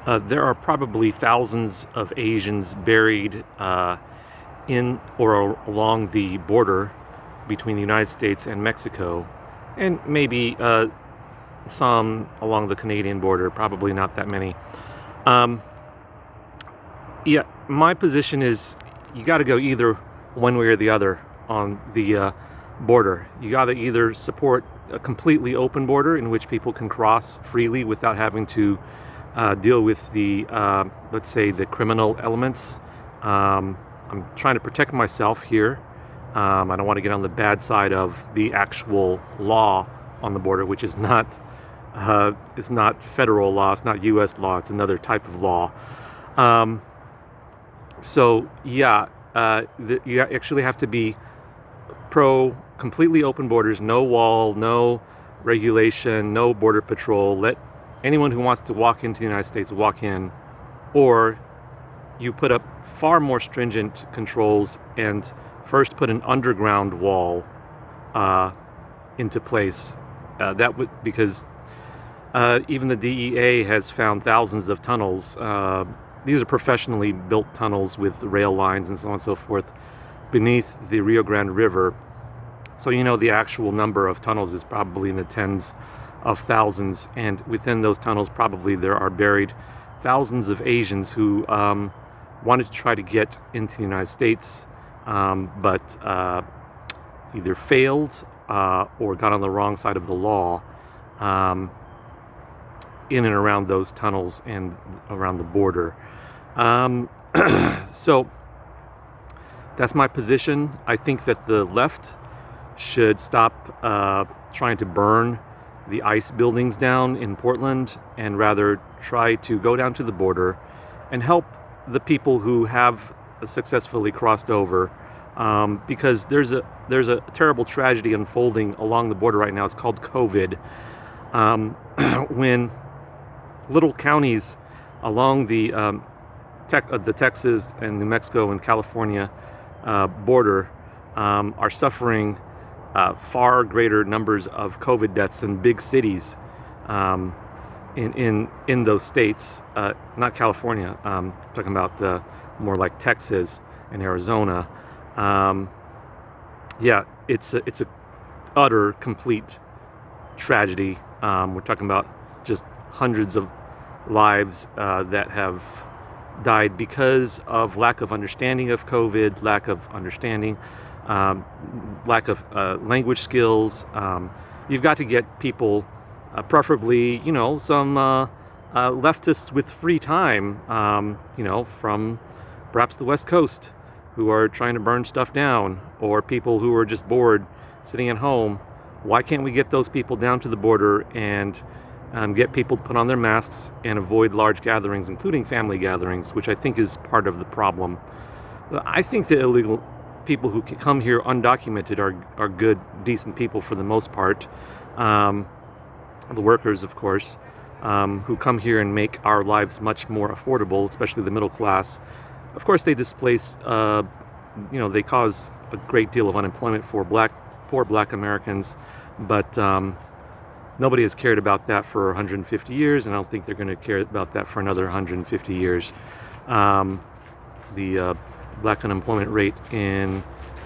There are probably thousands of Asians buried in or along the border between the United States and Mexico, and maybe some along the Canadian border, probably not that many. Um, yeah, my position is you got to go either one way or the other on the border. You got to either support a completely open border in which people can cross freely without having to deal with the, let's say, the criminal elements. I'm trying to protect myself here. I don't want to get on the bad side of the actual law on the border, which is not federal law. It's not U.S. law. It's another type of law. Um, you actually have to be pro completely open borders, no wall, no regulation, no border patrol. Let anyone who wants to walk into the United States walk in, or you put up far more stringent controls and first put an underground wall into place. That would because even the DEA has found thousands of tunnels. These are professionally built tunnels with rail lines and so on and so forth beneath the Rio Grande River. So the actual number of tunnels is probably in the tens of thousands, and within those tunnels probably there are buried thousands of Asians who wanted to try to get into the United States, but either failed or got on the wrong side of the law in and around those tunnels and around the border. So that's my position. I think that the left should stop trying to burn the ICE buildings down in Portland and rather try to go down to the border and help the people who have successfully crossed over, because there's a terrible tragedy unfolding along the border right now. It's called COVID. When little counties along the Texas and New Mexico and California border are suffering far greater numbers of COVID deaths than big cities in those states. Not California. Talking about more like Texas and Arizona. It's a utter complete tragedy. We're talking about just hundreds of lives that have died because of lack of understanding of COVID, lack of understanding, lack of language skills. You've got to get people, preferably, some leftists with free time, from perhaps the West Coast, who are trying to burn stuff down, or people who are just bored sitting at home. Why can't we get those people down to the border and get people to put on their masks and avoid large gatherings, including family gatherings, which I think is part of the problem. I think the illegal people who come here undocumented are good, decent people for the most part. The workers, of course, who come here and make our lives much more affordable, especially the middle class. Of course, they displace, they cause a great deal of unemployment for poor black Americans, but nobody has cared about that for 150 years, and I don't think they're going to care about that for another 150 years. The black unemployment rate in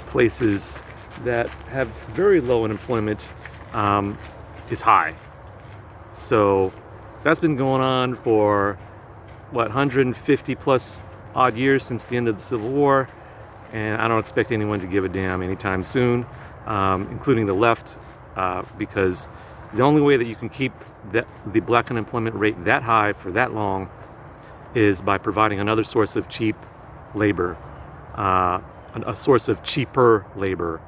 places that have very low unemployment is high. So that's been going on for 150 plus odd years since the end of the Civil War, and I don't expect anyone to give a damn anytime soon, including the left, because the only way that you can keep the black unemployment rate that high for that long is by providing another source of cheap labor, a source of cheaper labor,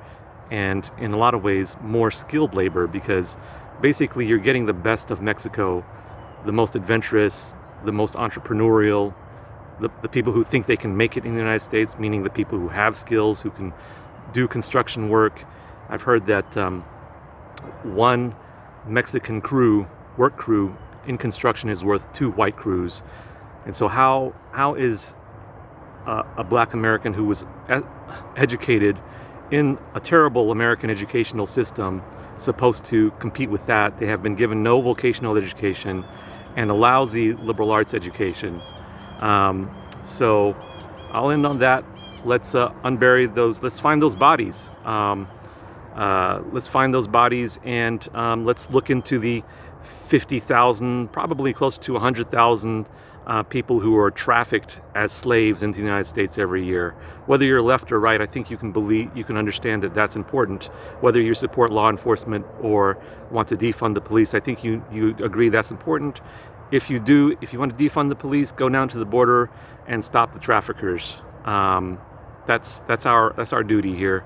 and in a lot of ways more skilled labor, because basically you're getting the best of Mexico, the most adventurous, the most entrepreneurial, the people who think they can make it in the United States, meaning the people who have skills, who can do construction work. I've heard that one Mexican work crew in construction is worth 2 white crews. And so how is a black American who was educated in a terrible American educational system supposed to compete with that? They have been given no vocational education, and a lousy liberal arts education. So I'll end on that. Let's unbury those. Let's find those bodies. Let's find those bodies, and let's look into the 50,000, probably close to 100,000 people who are trafficked as slaves into the United States every year. Whether you're left or right, I think you can understand that that's important. Whether you support law enforcement or want to defund the police, I think you agree that's important. If you do, if you want to defund the police, go down to the border and stop the traffickers. That's our duty here.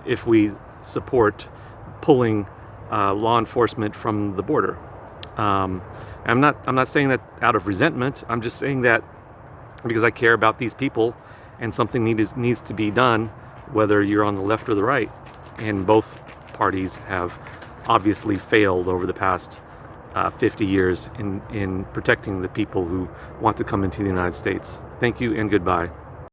If we support pulling law enforcement from the border. I'm not saying that out of resentment. I'm just saying that because I care about these people, and something needs to be done, whether you're on the left or the right. And both parties have obviously failed over the past 50 years in protecting the people who want to come into the United States. Thank you and goodbye.